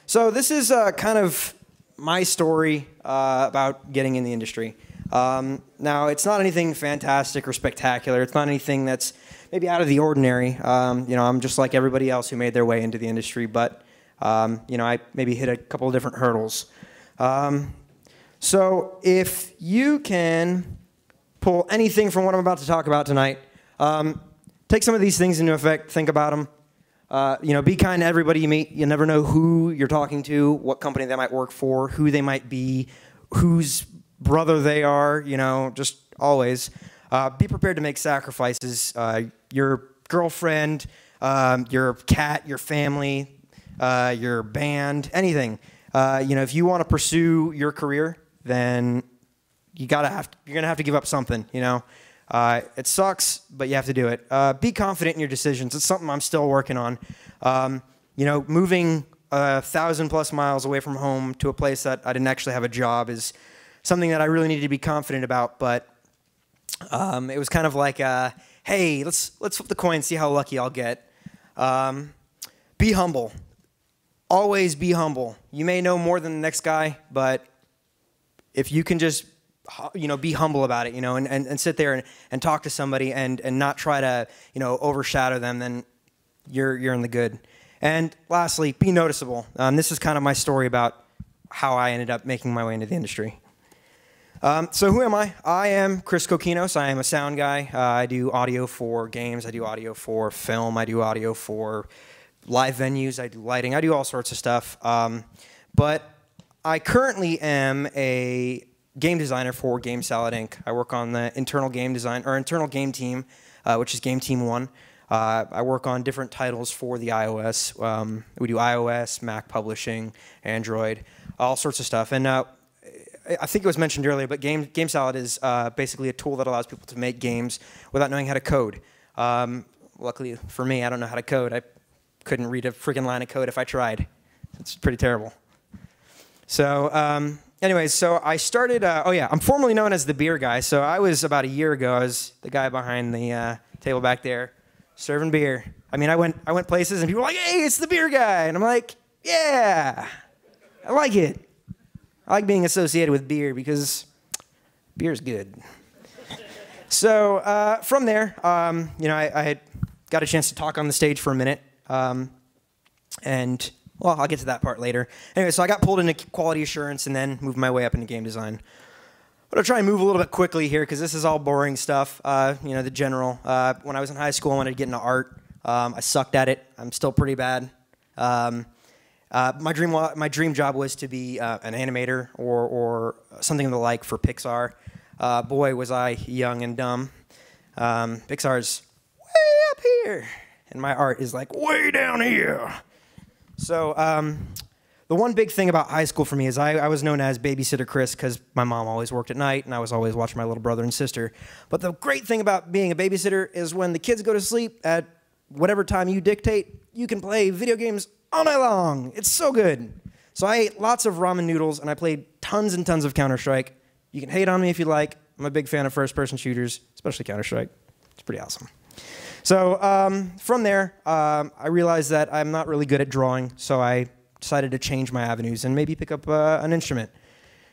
So this is kind of my story about getting in the industry. Now, it's not anything fantastic or spectacular. It's not anything that's maybe out of the ordinary. You know, I'm just like everybody else who made their way into the industry, but you know, I maybe hit a couple of different hurdles. So if you can pull anything from what I'm about to talk about tonight, take some of these things into effect, think about them. You know, be kind to everybody you meet. You never know who you're talking to, what company they might work for, who they might be, whose brother they are, you know, just always. Be prepared to make sacrifices. Your girlfriend, your cat, your family, your band, anything. You know, if you want to pursue your career, then you're gonna have to give up something, you know. It sucks, but you have to do it. Be confident in your decisions. It's something I'm still working on. You know, moving 1,000+ miles away from home to a place that I didn't actually have a job is something that I really needed to be confident about. But it was kind of like, hey, let's flip the coin, see how lucky I'll get. Be humble. Always be humble. You may know more than the next guy, but if you can just, you know, be humble about it, you know, and sit there and talk to somebody and not try to, you know, overshadow them, then you're in the good. And lastly, be noticeable. This is kind of my story about how I ended up making my way into the industry. So who am I? I am Chris Kokkinos. I am a sound guy. I do audio for games. I do audio for film. I do audio for live venues. I do lighting. I do all sorts of stuff. But I currently am a game designer for Game Salad Inc. I work on the internal game design or internal game team, which is Game Team 1. I work on different titles for the iOS. We do iOS, Mac publishing, Android, all sorts of stuff. And I think it was mentioned earlier, but Game Salad is basically a tool that allows people to make games without knowing how to code. Luckily for me, I don't know how to code. I couldn't read a freaking line of code if I tried. It's pretty terrible. So anyways, so I started, oh yeah, I'm formerly known as the beer guy. So I was about a year ago, I was the guy behind the table back there serving beer. I mean, I went places and people were like, hey, it's the beer guy. And I'm like, yeah, I like it. I like being associated with beer because beer's good. So from there, you know, I had got a chance to talk on the stage for a minute. And well, I'll get to that part later. Anyway, so I got pulled into quality assurance and then moved my way up into game design. But I'll try and move a little bit quickly here because this is all boring stuff, you know, the general. When I was in high school, I wanted to get into art. I sucked at it. I'm still pretty bad. My dream job was to be an animator or something of the like for Pixar. Boy, was I young and dumb. Pixar's way up here, and my art is like way down here. So the one big thing about high school for me is I was known as Babysitter Chris because my mom always worked at night and I was always watching my little brother and sister. But the great thing about being a babysitter is when the kids go to sleep at whatever time you dictate, you can play video games all night long. It's so good. So I ate lots of ramen noodles and I played tons and tons of Counter-Strike. You can hate on me if you like. I'm a big fan of first-person shooters, especially Counter-Strike. It's pretty awesome. So from there, I realized that I'm not really good at drawing, so I decided to change my avenues and maybe pick up an instrument.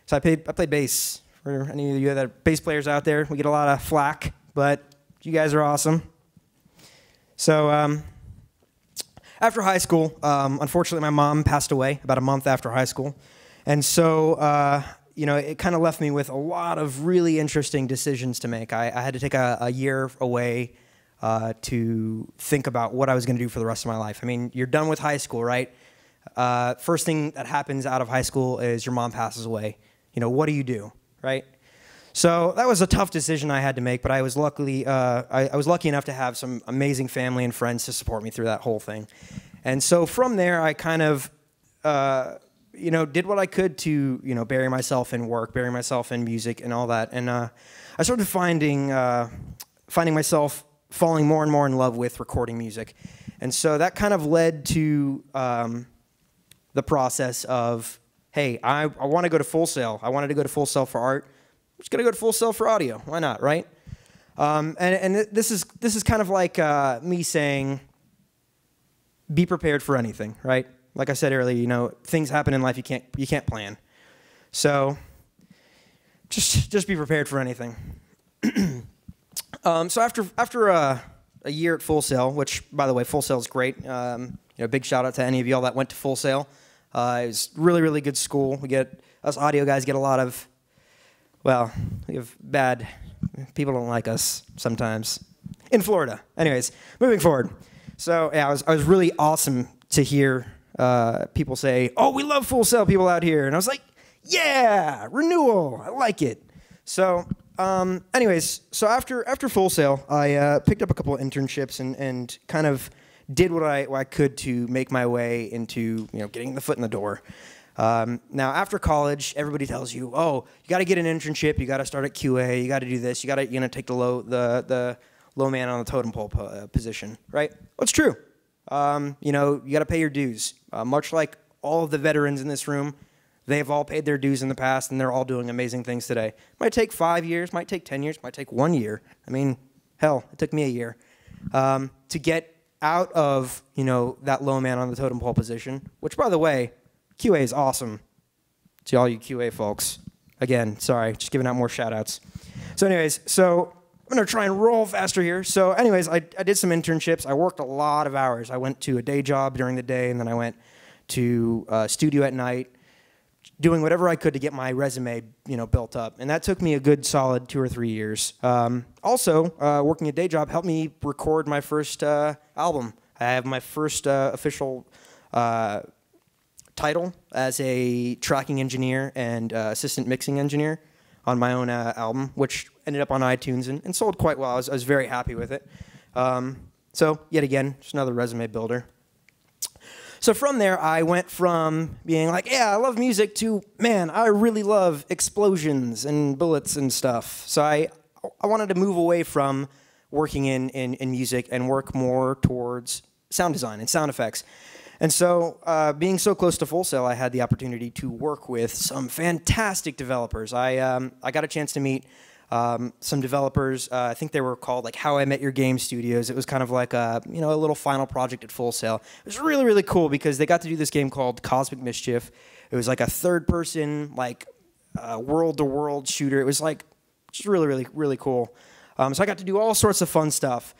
So I played bass. For any of you that are bass players out there, we get a lot of flack, but you guys are awesome. So after high school, unfortunately, my mom passed away about a month after high school, and so you know, it kind of left me with a lot of really interesting decisions to make. I had to take a year away to think about what I was going to do for the rest of my life. I mean, you're done with high school, right? First thing that happens out of high school is your mom passes away. You know, what do you do, right? So that was a tough decision I had to make, but I was lucky enough to have some amazing family and friends to support me through that whole thing. And so from there, I kind of, you know, did what I could to, you know, bury myself in work, bury myself in music and all that. And I started finding myself falling more and more in love with recording music. And so that kind of led to the process of, hey, I want to go to Full Sail. I wanted to go to Full Sail for art. I'm just going to go to Full Sail for audio. Why not, right? And this is kind of like me saying, be prepared for anything, right? like I said earlier, you know, things happen in life you can't plan. So just be prepared for anything. So after a year at Full Sail, which by the way, Full Sail is great. You know, big shout out to any of y'all that went to Full Sail. It was really good school. Us audio guys get a lot of, well, we have bad people don't like us sometimes in Florida. Anyways, moving forward. So yeah, it was really awesome to hear people say, "Oh, we love Full Sail people out here," and I was like, "Yeah, renewal, I like it." So, anyways, so after Full Sail, I picked up a couple of internships and kind of did what I could to make my way into, you know, getting the foot in the door. Now, after college, everybody tells you, "Oh, you got to get an internship. You got to start at QA. You got to do this. You got to, take the low man on the totem pole position." Right? Well, it's true. You got to pay your dues. Much like all of the veterans in this room, they've all paid their dues in the past, and they're all doing amazing things today. Might take 5 years, might take 10 years, might take 1 year. I mean, hell, it took me a year to get out of, that low man on the totem pole position, which, by the way, QA is awesome. To all you QA folks. Again, sorry, just giving out more shout-outs. So anyways, I'm going to try and roll faster here. So anyways, I did some internships. I worked a lot of hours. I went to a day job during the day, and then I went to a studio at night, doing whatever I could to get my resume, built up. And that took me a good solid 2 or 3 years. Also, working a day job helped me record my first album. I have my first official title as a tracking engineer and assistant mixing engineer on my own album, which ended up on iTunes and sold quite well. I was very happy with it. So yet again, just another resume builder. So from there, I went from being like, yeah, I love music, to, man, I really love explosions and bullets and stuff. So I wanted to move away from working in music and work more towards sound design and sound effects. And so being so close to Full Sail, I had the opportunity to work with some fantastic developers. I got a chance to meet some developers. I think they were called like How I Met Your Game Studios. It was kind of like a little final project at Full Sail. It was really cool because they got to do this game called Cosmic Mischief. It was like a third-person world-to-world shooter. It was like just really cool. So I got to do all sorts of fun stuff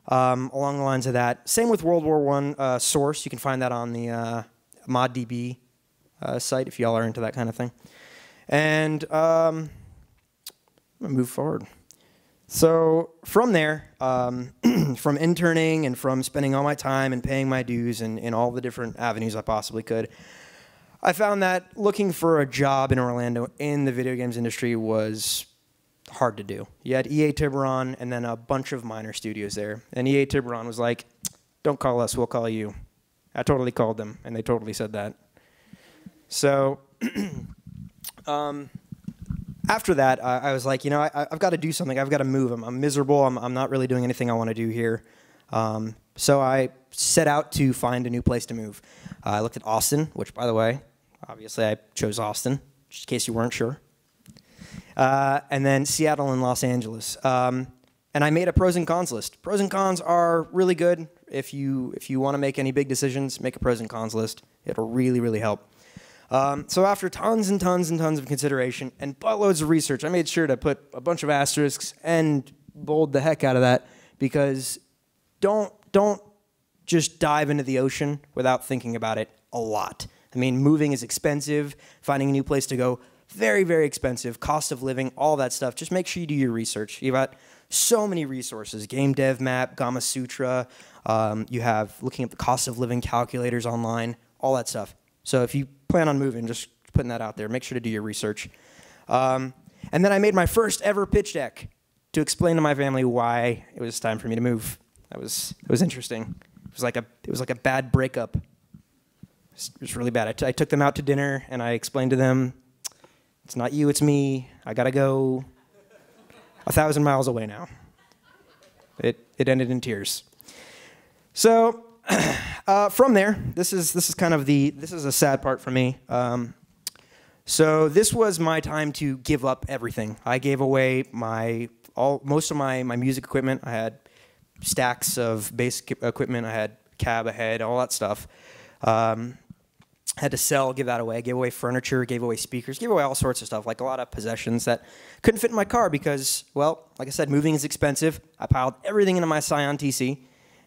along the lines of that. Same with World War I Source. You can find that on the ModDB site if y'all are into that kind of thing. And I'm going to move forward. So from there, from interning and from spending all my time and paying my dues in all the different avenues I possibly could, I found that looking for a job in Orlando in the video games industry was hard to do. You had EA Tiburon and then a bunch of minor studios there. And EA Tiburon was like, "Don't call us, we'll call you." I totally called them, and they totally said that. So after that, I was like, I've got to do something. I've got to move. I'm miserable. I'm not really doing anything I want to do here. So I set out to find a new place to move. I looked at Austin, which, by the way, obviously I chose Austin, just in case you weren't sure. And then Seattle and Los Angeles. And I made a pros and cons list. Pros and cons are really good. If you want to make any big decisions, make a pros and cons list. It'll really help. So after tons and tons of consideration and buttloads of research, I made sure to put a bunch of asterisks and bold the heck out of that, because don't just dive into the ocean without thinking about it a lot. I mean, moving is expensive. Finding a new place to go, very expensive. Cost of living, all that stuff. Just make sure you do your research. You've got so many resources. Game Dev Map, Gamma Sutra. You have looking at the cost of living calculators online, all that stuff. So if you plan on moving, just putting that out there. Make sure to do your research. And then I made my first ever pitch deck to explain to my family why it was time for me to move. It was interesting. It was like a bad breakup. It was really bad. I took them out to dinner and I explained to them, "It's not you, it's me. I gotta go 1,000 miles away now." It ended in tears. So from there, this is a sad part for me. So this was my time to give up everything. I gave away most of my music equipment. I had stacks of basic equipment. I had cab ahead, all that stuff. Had to sell, give that away. Gave away furniture, gave away speakers, gave away all sorts of stuff, like a lot of possessions that couldn't fit in my car because, well, like I said, moving is expensive. I piled everything into my Scion TC,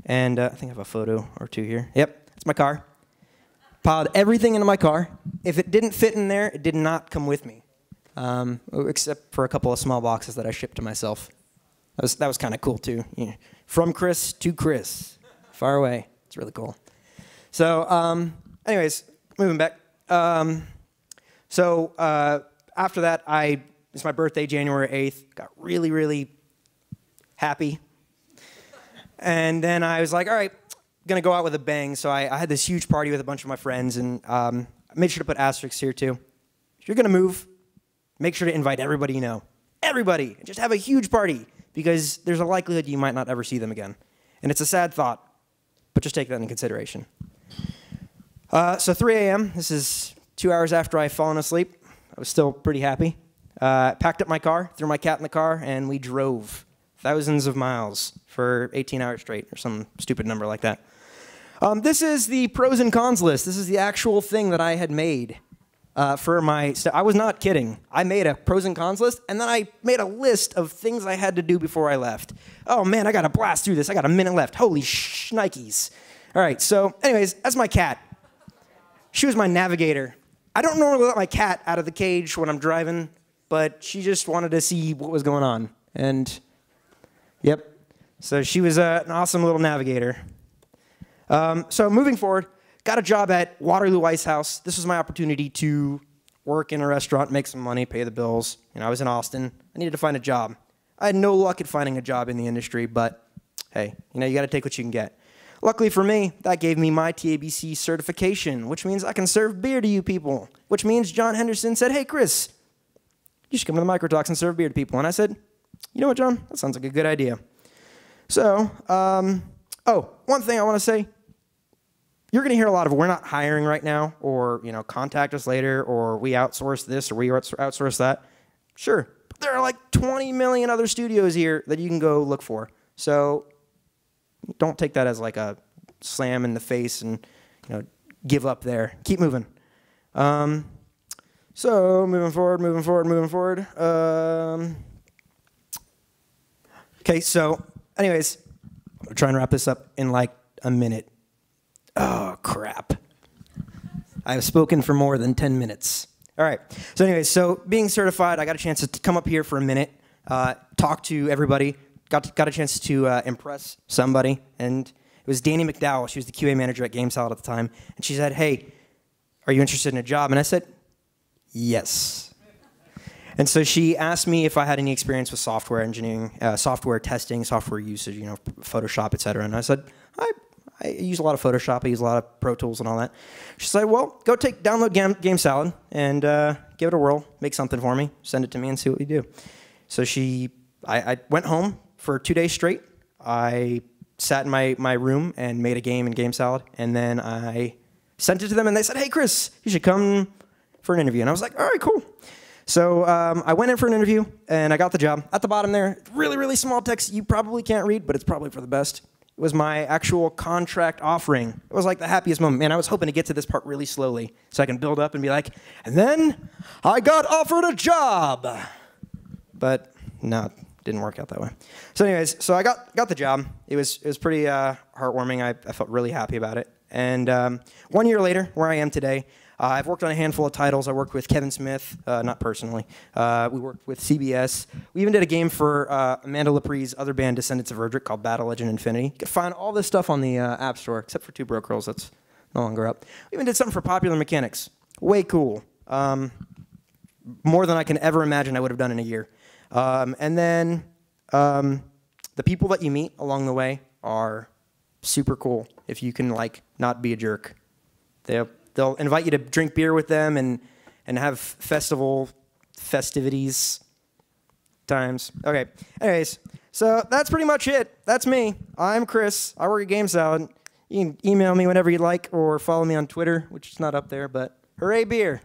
and I think I have a photo or two here. Yep, it's my car. Piled everything into my car. If it didn't fit in there, it did not come with me, except for a couple of small boxes that I shipped to myself. That was kind of cool, too. Yeah. From Chris to Chris. Far away. It's really cool. So, anyways, moving back. After that, it's my birthday, January 8th. Got really, really happy. And then I was like, all right, going to go out with a bang. So I had this huge party with a bunch of my friends, and I made sure to put asterisks here, too. If you're going to move, make sure to invite everybody you know. Everybody. Just have a huge party, because there's a likelihood you might not ever see them again. And it's a sad thought, but just take that into consideration. So 3 a.m., this is 2 hours after I'd fallen asleep. I was still pretty happy. Packed up my car, threw my cat in the car, and we drove thousands of miles for 18 hours straight, or some stupid number like that. This is the pros and cons list. This is the actual thing that I had made for my... I was not kidding. I made a pros and cons list, and then I made a list of things I had to do before I left. Oh, man, I got to blast through this. I got a minute left. Holy shnikes. All right, so anyways, that's my cat. She was my navigator. I don't normally let my cat out of the cage when I'm driving, but she just wanted to see what was going on. And, yep. So she was an awesome little navigator. So moving forward, got a job at Waterloo Ice House. This was my opportunity to work in a restaurant, make some money, pay the bills. You know, I was in Austin. I needed to find a job. I had no luck at finding a job in the industry, but hey, you know, you got to take what you can get. Luckily for me, that gave me my TABC certification, which means I can serve beer to you people, which means John Henderson said, hey, Chris, you should come to the Microtalks and serve beer to people. And I said, you know what, John? That sounds like a good idea. So, one thing I want to say, you're going to hear a lot of, we're not hiring right now, or, you know, contact us later, or we outsource this, or we outsource that. Sure, but there are like 20 million other studios here that you can go look for. So don't take that as like a slam in the face and, you know, give up there. Keep moving. So moving forward. Okay, so anyways, I'm trying to wrap this up in like a minute. Oh, crap. I've spoken for more than 10 minutes. All right. So anyways, so being certified, I got a chance to come up here for a minute, talk to everybody. Got a chance to impress somebody, and it was Danny McDowell. She was the QA manager at GameSolid at the time, and she said, hey, are you interested in a job? And I said, yes. And so she asked me if I had any experience with software engineering, software testing, software usage, you know, Photoshop, et cetera. And I said, I use a lot of Photoshop. I use a lot of Pro Tools and all that. She said, well, go download GameSolid and give it a whirl, make something for me, send it to me, and see what we do. So I went home for 2 days straight. I sat in my room and made a game in GameSolid, and then I sent it to them, and they said, hey, Chris, you should come for an interview. And I was like, all right, cool. So I went in for an interview, and I got the job. At the bottom there, really, really small text you probably can't read, but it's probably for the best. It was my actual contract offering. It was like the happiest moment. Man, I was hoping to get to this part really slowly so I can build up and be like, and then I got offered a job. But no, didn't work out that way. So anyways, so I got the job. It was pretty heartwarming. I felt really happy about it. And 1 year later, where I am today, I've worked on a handful of titles. I worked with Kevin Smith, not personally. We worked with CBS. We even did a game for Amanda Lepre's other band, Descendants of Erdrick, called Battle Legend Infinity. You can find all this stuff on the App Store, except for Two Broke Girls. That's no longer up. We even did something for Popular Mechanics. Way cool. More than I can ever imagine I would have done in a year. And then the people that you meet along the way are super cool if you can, like, not be a jerk. They'll invite you to drink beer with them and have festivities times. Okay, anyways, so that's pretty much it. That's me. I'm Chris. I work at GameSolid. You can email me whenever you like or follow me on Twitter, which is not up there, but hooray beer.